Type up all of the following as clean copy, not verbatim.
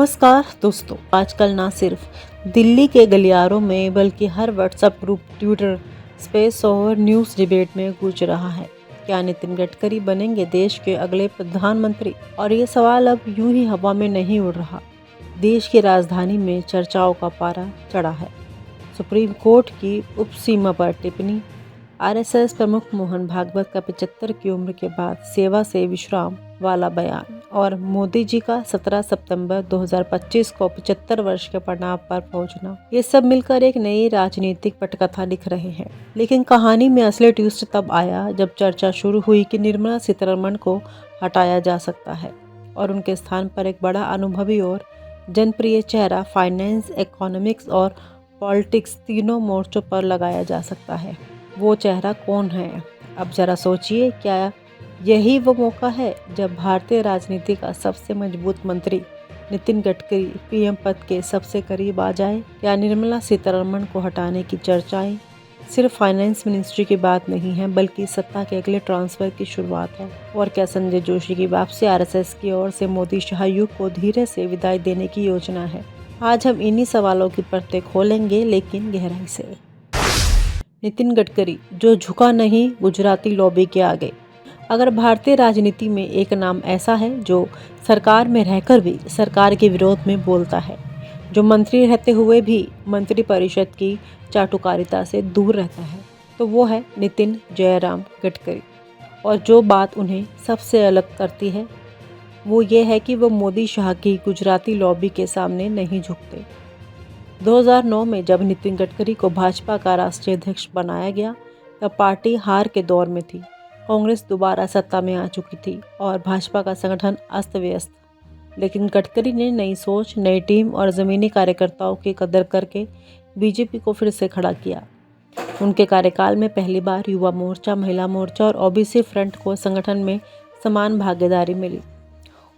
नमस्कार दोस्तों, आजकल ना सिर्फ दिल्ली के गलियारों में बल्कि हर व्हाट्सएप ग्रुप, ट्विटर स्पेस और न्यूज़ डिबेट में गूंज रहा है। क्या नितिन गडकरी बनेंगे देश के अगले प्रधानमंत्री? और ये सवाल अब यूं ही हवा में नहीं उड़ रहा। देश की राजधानी में चर्चाओं का पारा चढ़ा है। सुप्रीम कोर्ट की उपसीमा पर टिप्पणी, आरएसएस प्रमुख मोहन भागवत का 75 की उम्र के बाद सेवा से विश्राम वाला बयान और मोदी जी का 17 सितंबर 2025 को 75 वर्ष के पड़ाव पर पहुंचना, ये सब मिलकर एक नई राजनीतिक पटकथा लिख रहे हैं। लेकिन कहानी में असली ट्विस्ट तब आया जब चर्चा शुरू हुई कि निर्मला सीतारमण को हटाया जा सकता है और उनके स्थान पर एक बड़ा अनुभवी और जनप्रिय चेहरा फाइनेंस, इकोनॉमिक्स और पॉलिटिक्स तीनों मोर्चों पर लगाया जा सकता है। वो चेहरा कौन है? अब जरा सोचिए, क्या यही वो मौका है जब भारतीय राजनीति का सबसे मजबूत मंत्री नितिन गडकरी पीएम पद के सबसे करीब आ जाए? या निर्मला सीतारमण को हटाने की चर्चाएं सिर्फ फाइनेंस मिनिस्ट्री की बात नहीं है, बल्कि सत्ता के अगले ट्रांसफर की शुरुआत है? और क्या संजय जोशी की वापसी आरएसएस की ओर से मोदी शाह युग को धीरे से विदाई देने की योजना है? आज हम इन्हीं सवालों की परतें खोलेंगे, लेकिन गहराई से। नितिन गडकरी, जो झुका नहीं गुजराती लॉबी के आगे। अगर भारतीय राजनीति में एक नाम ऐसा है जो सरकार में रहकर भी सरकार के विरोध में बोलता है, जो मंत्री रहते हुए भी मंत्रिपरिषद की चाटुकारिता से दूर रहता है, तो वो है नितिन जयराम गडकरी। और जो बात उन्हें सबसे अलग करती है वो ये है कि वो मोदी शाह की गुजराती लॉबी के सामने नहीं झुकते। 2009 में जब नितिन गडकरी को भाजपा का राष्ट्रीय अध्यक्ष बनाया गया, तब पार्टी हार के दौर में थी। कांग्रेस दोबारा सत्ता में आ चुकी थी और भाजपा का संगठन अस्त व्यस्त। लेकिन गडकरी ने नई सोच, नई टीम और ज़मीनी कार्यकर्ताओं की कदर करके बीजेपी को फिर से खड़ा किया। उनके कार्यकाल में पहली बार युवा मोर्चा, महिला मोर्चा और ओबीसी फ्रंट को संगठन में समान भागीदारी मिली।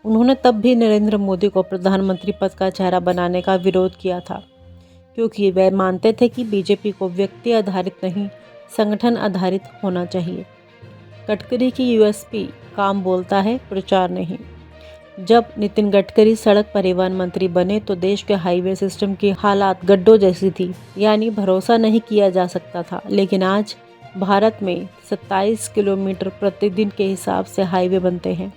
उन्होंने तब भी नरेंद्र मोदी को प्रधानमंत्री पद का चेहरा बनाने का विरोध किया था, क्योंकि वे मानते थे कि बीजेपी को व्यक्ति आधारित नहीं, संगठन आधारित होना चाहिए। गडकरी की यूएसपी काम बोलता है, प्रचार नहीं। जब नितिन गडकरी सड़क परिवहन मंत्री बने तो देश के हाईवे सिस्टम की हालात गड्ढों जैसी थी, यानी भरोसा नहीं किया जा सकता था। लेकिन आज भारत में 27 किलोमीटर प्रतिदिन के हिसाब से हाईवे बनते हैं।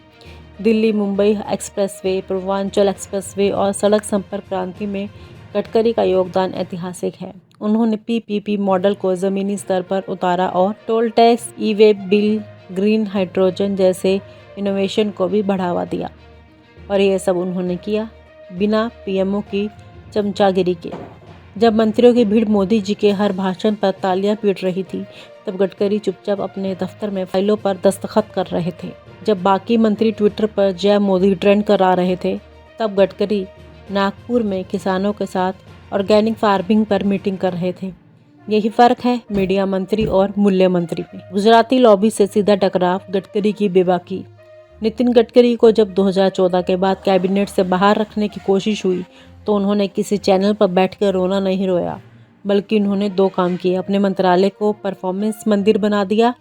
दिल्ली मुंबई एक्सप्रेसवे, पूर्वांचल एक्सप्रेसवे और सड़क संपर्क क्रांति में गडकरी का योगदान ऐतिहासिक है। उन्होंने पीपीपी मॉडल को ज़मीनी स्तर पर उतारा और toll tax, e-way bill, green hydrogen जैसे इनोवेशन को भी बढ़ावा दिया। और ये सब उन्होंने किया बिना पीएमओ की चमचागिरी के। जब मंत्रियों की भीड़ मोदी जी के हर भाषण पर तालियां पीट रही थी, तब गडकरी चुपचाप अपने दफ्तर में फाइलों पर दस्तखत कर रहे थे। जब बाकी मंत्री ट्विटर पर जय मोदी ट्रेंड करा रहे थे, तब गडकरी नागपुर में किसानों के साथ ऑर्गेनिक फार्मिंग पर मीटिंग कर रहे थे। यही फर्क है मीडिया मंत्री और मूल्य मंत्री में। गुजराती लॉबी से सीधा टकराव, गडकरी की बेबाकी। नितिन गडकरी को जब 2014 के बाद कैबिनेट से बाहर रखने की कोशिश हुई, तो उन्होंने किसी चैनल पर बैठकर रोना नहीं रोया, बल्कि उन्होंने दो काम किए। अपने मंत्रालय को परफॉर्मेंस मंदिर बना दिया,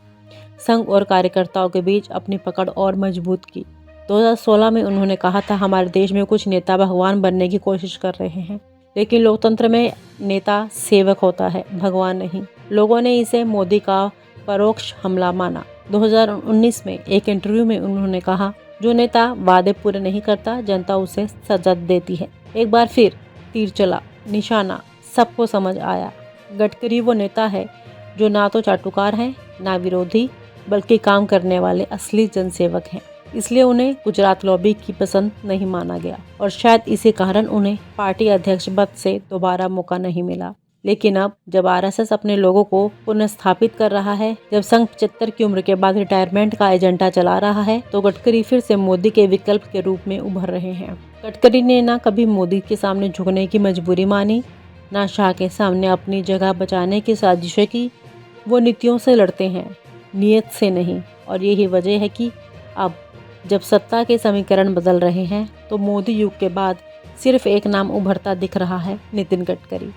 संघ और कार्यकर्ताओं के बीच अपनी पकड़ और मजबूत की। 2016 में उन्होंने कहा था, हमारे देश में कुछ नेता भगवान बनने की कोशिश कर रहे हैं, लेकिन लोकतंत्र में नेता सेवक होता है, भगवान नहीं। लोगों ने इसे मोदी का परोक्ष हमला माना। 2019 में एक इंटरव्यू में उन्होंने कहा, जो नेता वादे पूरे नहीं करता, जनता उसे सजा देती है। एक बार फिर तीर चला, निशाना सबको समझ आया। गडकरी वो नेता है जो ना तो चाटुकार हैं, ना विरोधी, बल्कि काम करने वाले असली जनसेवक हैं। इसलिए उन्हें गुजरात लॉबी की पसंद नहीं माना गया और शायद इसी कारण उन्हें पार्टी अध्यक्ष पद से दोबारा मौका नहीं मिला। लेकिन अब जब आरएसएस अपने लोगों को पुनर्स्थापित कर रहा है, जब संघ 75 की उम्र के बाद रिटायरमेंट का एजेंडा चला रहा है, तो गडकरी फिर से मोदी के विकल्प के रूप में उभर रहे हैं। गडकरी ने ना कभी मोदी के सामने झुकने की मजबूरी मानी, ना शाह के सामने अपनी जगह बचाने की साजिशें की। वो नीतियों से लड़ते हैं, नीयत से नहीं। और यही वजह है कि अब जब सत्ता के समीकरण बदल रहे हैं, तो मोदी युग के बाद सिर्फ एक नाम उभरता दिख रहा है, नितिन गडकरी।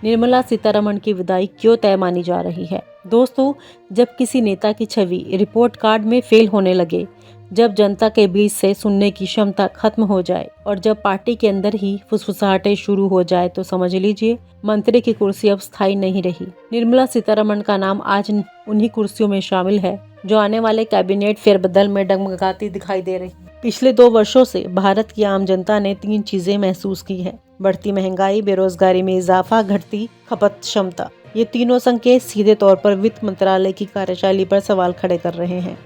निर्मला सीतारमण की विदाई क्यों तय मानी जा रही है? दोस्तों, जब किसी नेता की छवि रिपोर्ट कार्ड में फेल होने लगे, जब जनता के बीच से सुनने की क्षमता खत्म हो जाए और जब पार्टी के अंदर ही फुसफुसाहटें शुरू हो जाए तो समझ लीजिए मंत्री की कुर्सी अब स्थायी नहीं रही। निर्मला सीतारमण का नाम आज उन्हीं कुर्सियों में शामिल है जो आने वाले कैबिनेट फेरबदल में डगमगाती दिखाई दे रही। पिछले 2 वर्षों से भारत की आम जनता ने 3 चीजें महसूस की है: बढ़ती महंगाई, बेरोजगारी में इजाफा, घटती खपत क्षमता। ये तीनों संकेत सीधे तौर पर वित्त मंत्रालय की कार्यशैली पर सवाल खड़े कर रहे हैं।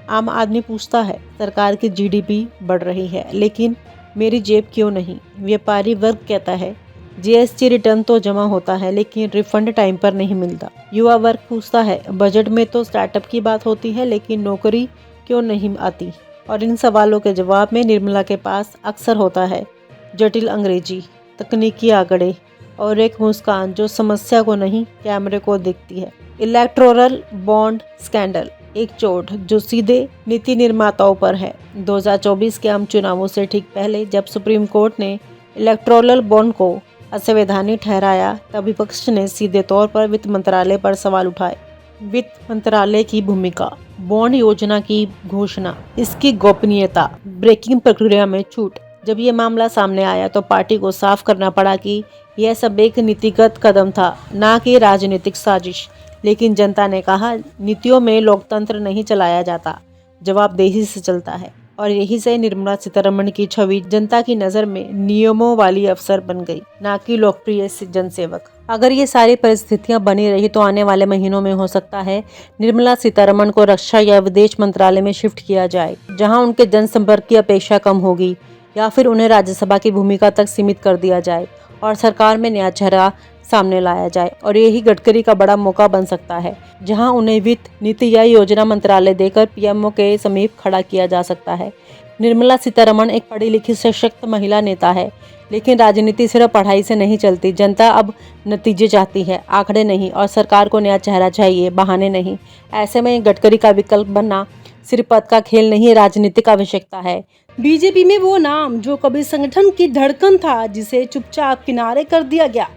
आम आदमी पूछता है, सरकार की जीडीपी बढ़ रही है लेकिन मेरी जेब क्यों नहीं? व्यापारी वर्ग कहता है, जीएसटी रिटर्न तो जमा होता है लेकिन रिफंड टाइम पर नहीं मिलता। युवा वर्ग पूछता है, बजट में तो स्टार्टअप की बात होती है लेकिन नौकरी क्यों नहीं आती? और इन सवालों के जवाब में निर्मला के पास अक्सर होता है जटिल अंग्रेजी, तकनीकी आंकड़े और एक मुस्कान जो समस्या को नहीं कैमरे को दिखती है। इलेक्टोरल बॉन्ड स्कैंडल एक चोट जो सीधे नीति निर्माताओं पर है। 2024 के आम चुनावों से ठीक पहले जब सुप्रीम कोर्ट ने इलेक्टोरल बॉन्ड को असंवैधानिक ठहराया तब विपक्ष ने सीधे तौर पर वित्त मंत्रालय पर सवाल उठाए। वित्त मंत्रालय की भूमिका, बॉन्ड योजना की घोषणा, इसकी गोपनीयता, ब्रेकिंग प्रक्रिया में छूट। जब ये मामला सामने आया तो पार्टी को साफ करना पड़ा कि यह सब एक नीतिगत कदम था, ना कि राजनीतिक साजिश। लेकिन जनता ने कहा, नीतियों में लोकतंत्र नहीं चलाया जाता, जवाबदेही से चलता है। और यही से निर्मला सीतारमण की छवि जनता की नज़र में नियमों वाली अफसर बन गई, ना कि लोकप्रिय जनसेवक। अगर ये सारी परिस्थितियां बनी रही तो आने वाले महीनों में हो सकता है निर्मला सीतारमण को रक्षा या विदेश मंत्रालय में शिफ्ट किया जाए, जहां उनके जनसंपर्क की अपेक्षा कम होगी, या फिर उन्हें राज्यसभा की भूमिका तक सीमित कर दिया जाए और सरकार में नया चेहरा सामने लाया जाए। और यही गडकरी का बड़ा मौका बन सकता है, जहां उन्हें वित्त, नीति या योजना मंत्रालय देकर पीएमओ के समीप खड़ा किया जा सकता है। निर्मला सीतारमण एक पढ़ी लिखी सशक्त महिला नेता है, लेकिन राजनीति सिर्फ पढ़ाई से नहीं चलती। जनता अब नतीजे चाहती है, आंकड़े नहीं, और सरकार को नया चेहरा चाहिए, बहाने नहीं। ऐसे में गडकरी का विकल्प बनना सिर्फ पद का खेल नहीं, राजनीतिक आवश्यकता है। बीजेपी में वो नाम जो कभी संगठन की धड़कन था, जिसे चुपचाप किनारे कर दिया गया,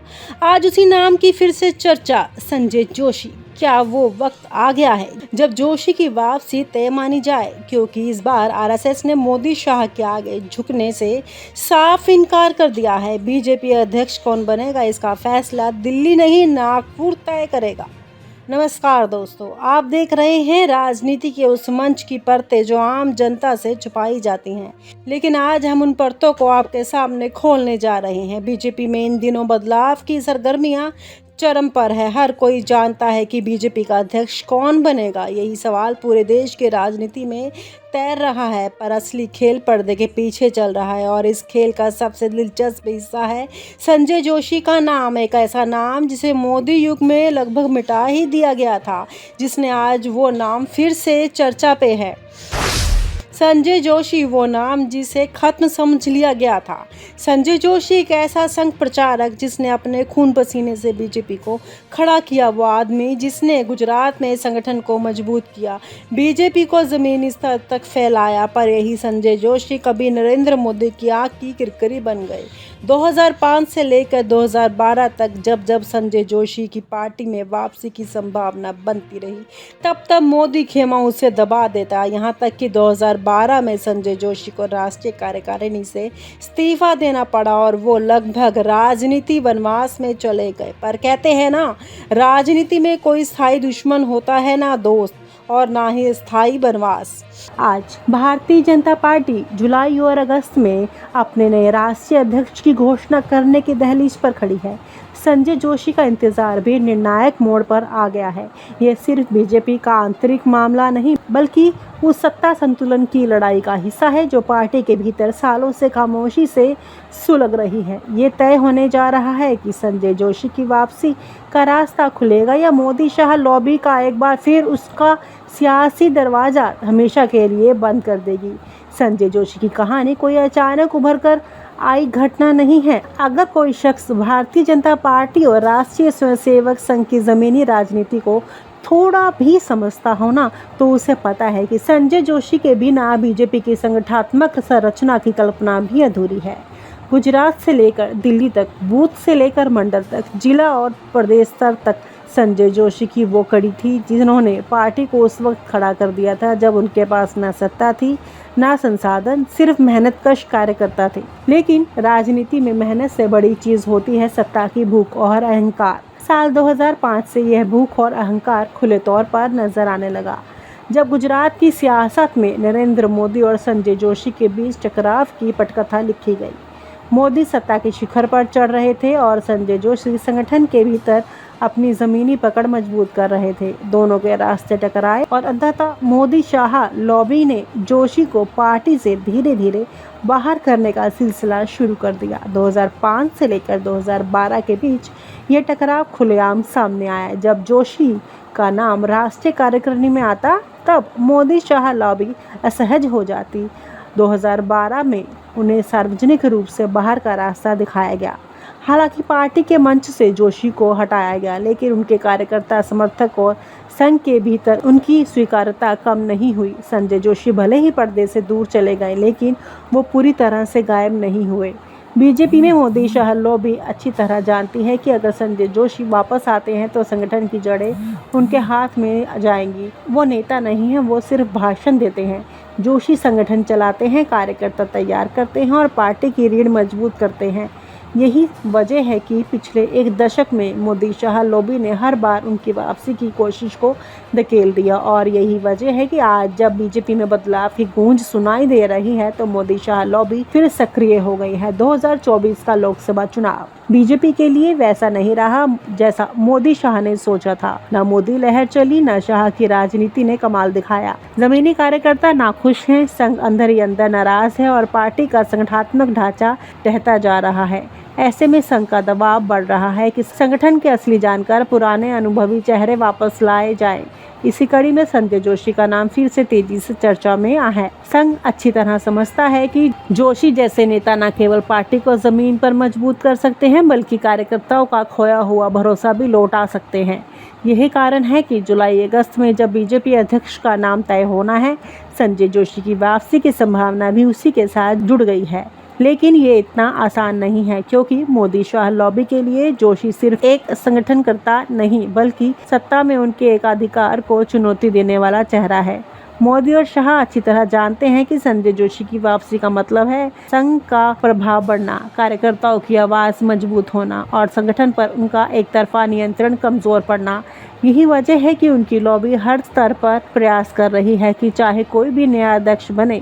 आज उसी नाम की फिर से चर्चा। संजय जोशी। क्या वो वक्त आ गया है जब जोशी की वापसी तय मानी जाए? क्योंकि इस बार आरएसएस ने मोदी शाह के आगे झुकने से साफ इनकार कर दिया है। बीजेपी अध्यक्ष कौन बनेगा, इसका फैसला दिल्ली नहीं नागपुर तय करेगा। नमस्कार दोस्तों, आप देख रहे हैं राजनीति के उस मंच की परतें जो आम जनता से छुपाई जाती हैं, लेकिन आज हम उन परतों को आपके सामने खोलने जा रहे हैं। बीजेपी में इन दिनों बदलाव की सरगर्मियां चरम पर है। हर कोई जानता है कि बीजेपी का अध्यक्ष कौन बनेगा। यही सवाल पूरे देश के राजनीति में तैर रहा है, पर असली खेल पर्दे के पीछे चल रहा है। और इस खेल का सबसे दिलचस्प हिस्सा है संजय जोशी का नाम, एक ऐसा नाम जिसे मोदी युग में लगभग मिटा ही दिया गया था, जिसने आज वो नाम फिर से चर्चा पे है। संजय जोशी, वो नाम जिसे खत्म समझ लिया गया था। संजय जोशी एक ऐसा संघ प्रचारक जिसने अपने खून पसीने से बीजेपी को खड़ा किया, वो आदमी जिसने गुजरात में संगठन को मजबूत किया, बीजेपी को जमीनी स्तर तक फैलाया। पर यही संजय जोशी कभी नरेंद्र मोदी की आंख की किरकिरी बन गए। 2005 से लेकर 2012 तक जब जब संजय जोशी की पार्टी में वापसी की संभावना बनती रही, तब तब मोदी खेमा उसे दबा देता। यहाँ तक कि 2012 में संजय जोशी को राष्ट्रीय कार्यकारिणी से इस्तीफा देना पड़ा और वो लगभग राजनीति वनवास में चले गए। पर कहते हैं ना, राजनीति में कोई स्थायी दुश्मन होता है ना दोस्त, और ना ही स्थायी वनवास। आज भारतीय जनता पार्टी जुलाई और अगस्त में अपने नए राष्ट्रीय अध्यक्ष की घोषणा करने की दहलीज पर खड़ी है। संजय जोशी का इंतजार भी निर्णायक मोड़ पर आ गया है। यह सिर्फ बीजेपी का आंतरिक मामला नहीं, बल्कि उस सत्ता संतुलन की लड़ाई का हिस्सा है जो पार्टी के भीतर सालों से खामोशी से सुलग रही है। ये तय होने जा रहा है कि संजय जोशी की वापसी का रास्ता खुलेगा या मोदी शाह लॉबी का एक बार फिर उसका सियासी दरवाजा हमेशा के लिए बंद कर देगी। संजय जोशी की कहानी कोई अचानक उभर कर आई घटना नहीं है। अगर कोई शख्स भारतीय जनता पार्टी और राष्ट्रीय स्वयंसेवक संघ की ज़मीनी राजनीति को थोड़ा भी समझता हो ना, तो उसे पता है कि संजय जोशी के बिना बीजेपी की संगठनात्मक संरचना की कल्पना भी अधूरी है। गुजरात से लेकर दिल्ली तक, बूथ से लेकर मंडल तक, जिला और प्रदेश स्तर तक संजय जोशी की वो कड़ी थी जिन्होंने पार्टी को उस वक्त खड़ा कर दिया था जब उनके पास न सत्ता थी ना संसाधन, सिर्फ मेहनतकश कार्यकर्ता थे। लेकिन राजनीति में मेहनत से बड़ी चीज होती है सत्ता की भूख और अहंकार। साल 2005 से यह भूख और अहंकार खुले तौर पर नजर आने लगा जब गुजरात की सियासत में नरेंद्र मोदी और संजय जोशी के बीच टकराव की पटकथा लिखी गई। मोदी सत्ता के शिखर पर चढ़ रहे थे और संजय जोशी संगठन के भीतर अपनी जमीनी पकड़ मजबूत कर रहे थे। दोनों के रास्ते टकराए और अंततः मोदी शाह लॉबी ने जोशी को पार्टी से धीरे धीरे बाहर करने का सिलसिला शुरू कर दिया। 2005 से लेकर 2012 के बीच ये टकराव खुलेआम सामने आया। जब जोशी का नाम राष्ट्रीय कार्यकारिणी में आता तब मोदी शाह लॉबी असहज हो जाती। 2012 में उन्हें सार्वजनिक रूप से बाहर का रास्ता दिखाया गया। हालांकि पार्टी के मंच से जोशी को हटाया गया, लेकिन उनके कार्यकर्ता, समर्थक और संघ के भीतर उनकी स्वीकार्यता कम नहीं हुई। संजय जोशी भले ही पर्दे से दूर चले गए, लेकिन वो पूरी तरह से गायब नहीं हुए। बीजेपी में मोदी शाह लॉबी अच्छी तरह जानती है कि अगर संजय जोशी वापस आते हैं तो संगठन की जड़ें उनके हाथ में जाएंगी। वो नेता नहीं हैं, वो सिर्फ भाषण देते हैं। जोशी संगठन चलाते हैं, कार्यकर्ता तैयार करते हैं और पार्टी की रीढ़ मजबूत करते हैं। यही वजह है कि पिछले एक दशक में मोदी शाह लॉबी ने हर बार उनकी वापसी की कोशिश को धकेल दिया और यही वजह है कि आज जब बीजेपी में बदलाव की गूंज सुनाई दे रही है तो मोदी शाह लॉबी फिर सक्रिय हो गई है। 2024 का लोकसभा चुनाव बीजेपी के लिए वैसा नहीं रहा जैसा मोदी शाह ने सोचा था। न मोदी लहर चली, न शाह की राजनीति ने कमाल दिखाया। जमीनी कार्यकर्ता नाखुश हैं, संघ अंदर ही अंदर नाराज है और पार्टी का संगठनात्मक ढांचा ढहता जा रहा है। ऐसे में संघ का दबाव बढ़ रहा है कि संगठन के असली जानकार, पुराने अनुभवी चेहरे वापस लाए जाएं। इसी कड़ी में संजय जोशी का नाम फिर से तेजी से चर्चा में आया है। संघ अच्छी तरह समझता है कि जोशी जैसे नेता न केवल पार्टी को जमीन पर मजबूत कर सकते हैं बल्कि कार्यकर्ताओं का खोया हुआ भरोसा भी लौटा सकते हैं। यही कारण है कि जुलाई अगस्त में जब बीजेपी अध्यक्ष का नाम तय होना है, संजय जोशी की वापसी की संभावना भी उसी के साथ जुड़ गई है। लेकिन ये इतना आसान नहीं है क्योंकि मोदी शाह लॉबी के लिए जोशी सिर्फ एक संगठनकर्ता नहीं बल्कि सत्ता में उनके एकाधिकार को चुनौती देने वाला चेहरा है। मोदी और शाह अच्छी तरह जानते हैं कि संजय जोशी की वापसी का मतलब है संघ का प्रभाव बढ़ना, कार्यकर्ताओं की आवाज़ मजबूत होना और संगठन पर उनका एक तरफा नियंत्रण कमजोर पड़ना। यही वजह है कि उनकी लॉबी हर स्तर पर प्रयास कर रही है कि चाहे कोई भी नया अध्यक्ष बने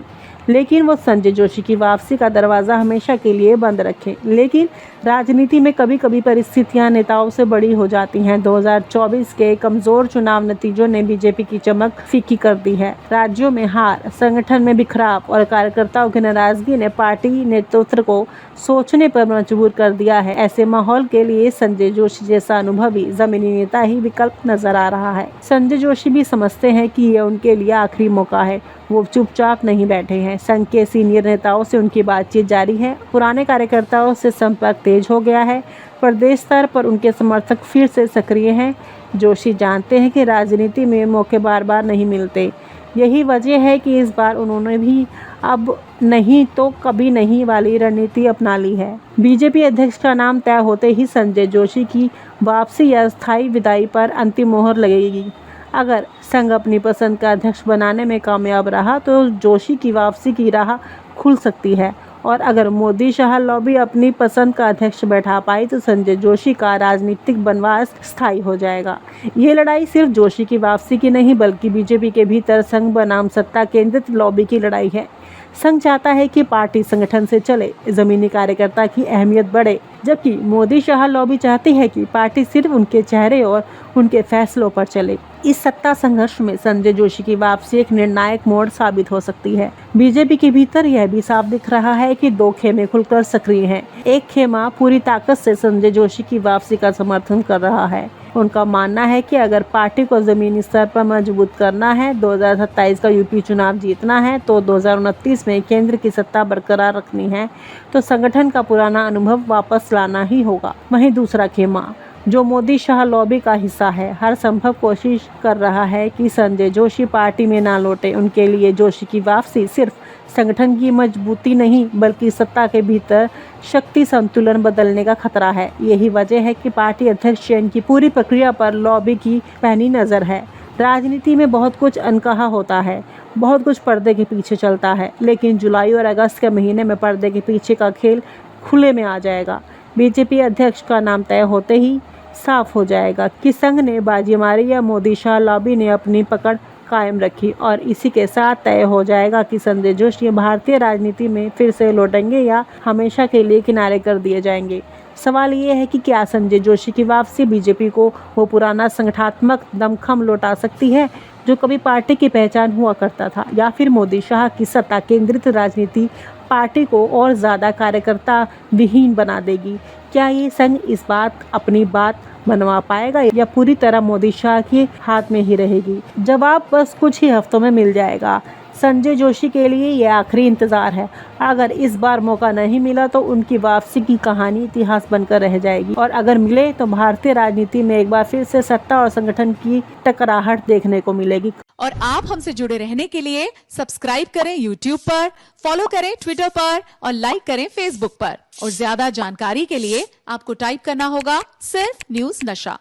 लेकिन वो संजय जोशी की वापसी का दरवाज़ा हमेशा के लिए बंद रखें। लेकिन राजनीति में कभी कभी परिस्थितियां नेताओं से बड़ी हो जाती हैं। 2024 के कमज़ोर चुनाव नतीजों ने बीजेपी की चमक फीकी कर दी है। राज्यों में हार, संगठन में बिखराव और कार्यकर्ताओं की नाराजगी ने पार्टी नेतृत्व को सोचने पर मजबूर कर दिया है। ऐसे माहौल के लिए संजय जोशी जैसा अनुभवी जमीनी नेता ही विकल्प नजर आ रहा है। संजय जोशी भी समझते हैं कि ये उनके लिए आखिरी मौका है। वो चुपचाप नहीं बैठे हैं। संघ के सीनियर नेताओं से उनकी बातचीत जारी है। पुराने कार्यकर्ताओं से संपर्क तेज हो गया है। प्रदेश स्तर पर उनके समर्थक फिर से सक्रिय हैं। जोशी जानते हैं कि राजनीति में मौके बार बार नहीं मिलते। यही वजह है कि इस बार उन्होंने भी अब नहीं तो कभी नहीं वाली रणनीति अपना ली है। बीजेपी अध्यक्ष का नाम तय होते ही संजय जोशी की वापसी या स्थायी विदाई पर अंतिम मोहर लगेगी। अगर संघ अपनी पसंद का अध्यक्ष बनाने में कामयाब रहा तो जोशी की वापसी की राह खुल सकती है और अगर मोदी शाह लॉबी अपनी पसंद का अध्यक्ष बैठा पाई तो संजय जोशी का राजनीतिक वनवास स्थायी हो जाएगा। ये लड़ाई सिर्फ जोशी की वापसी की नहीं बल्कि बीजेपी के भीतर संघ बनाम सत्ता केंद्रित लॉबी की लड़ाई है। संघ चाहता है कि पार्टी संगठन से चले, जमीनी कार्यकर्ता की अहमियत बढ़े, जबकि मोदी शाह लॉबी चाहती है कि पार्टी सिर्फ उनके चेहरे और उनके फैसलों पर चले। इस सत्ता संघर्ष में संजय जोशी की वापसी एक निर्णायक मोड़ साबित हो सकती है। बीजेपी के भीतर यह भी साफ दिख रहा है कि दो खेमे खुलकर सक्रिय हैं। एक खेमा पूरी ताकत से संजय जोशी की वापसी का समर्थन कर रहा है। उनका मानना है कि अगर पार्टी को जमीनी स्तर पर मजबूत करना है, 2027 का यूपी चुनाव जीतना है तो 2029 में केंद्र की सत्ता बरकरार रखनी है तो संगठन का पुराना अनुभव वापस लाना ही होगा। वहीं दूसरा खेमा जो मोदी शाह लॉबी का हिस्सा है, हर संभव कोशिश कर रहा है कि संजय जोशी पार्टी में ना लौटे। उनके लिए जोशी की वापसी सिर्फ संगठन की मजबूती नहीं बल्कि सत्ता के भीतर शक्ति संतुलन बदलने का खतरा है। यही वजह है कि पार्टी अध्यक्ष चयन की पूरी प्रक्रिया पर लॉबी की पैनी नज़र है। राजनीति में बहुत कुछ अनकहा होता है, बहुत कुछ पर्दे के पीछे चलता है, लेकिन जुलाई और अगस्त के महीने में पर्दे के पीछे का खेल खुले में आ जाएगा। बीजेपी अध्यक्ष का नाम तय होते ही साफ हो जाएगा कि संघ ने बाजी मारी या मोदी शाह लॉबी ने अपनी पकड़ कायम रखी, और इसी के साथ तय हो जाएगा कि संजय जोशी भारतीय राजनीति में फिर से लौटेंगे या हमेशा के लिए किनारे कर दिए जाएंगे। सवाल ये है कि क्या संजय जोशी की वापसी बीजेपी को वो पुराना संगठनात्मक दमखम लौटा सकती है जो कभी पार्टी की पहचान हुआ करता था, या फिर मोदी शाह की सत्ता केंद्रित राजनीति पार्टी को और ज़्यादा कार्यकर्ता विहीन बना देगी। क्या ये संघ इस बात अपनी बात मनवा पाएगा या पूरी तरह मोदी शाह के हाथ में ही रहेगी? जवाब बस कुछ ही हफ्तों में मिल जाएगा। संजय जोशी के लिए यह आखिरी इंतज़ार है। अगर इस बार मौका नहीं मिला तो उनकी वापसी की कहानी इतिहास बनकर रह जाएगी, और अगर मिले तो भारतीय राजनीति में एक बार फिर से सत्ता और संगठन की टकराहट देखने को मिलेगी। और आप हमसे जुड़े रहने के लिए सब्सक्राइब करें YouTube पर, फॉलो करें Twitter पर और लाइक करें Facebook पर। और ज्यादा जानकारी के लिए आपको टाइप करना होगा सिर्फ न्यूज़ नशा।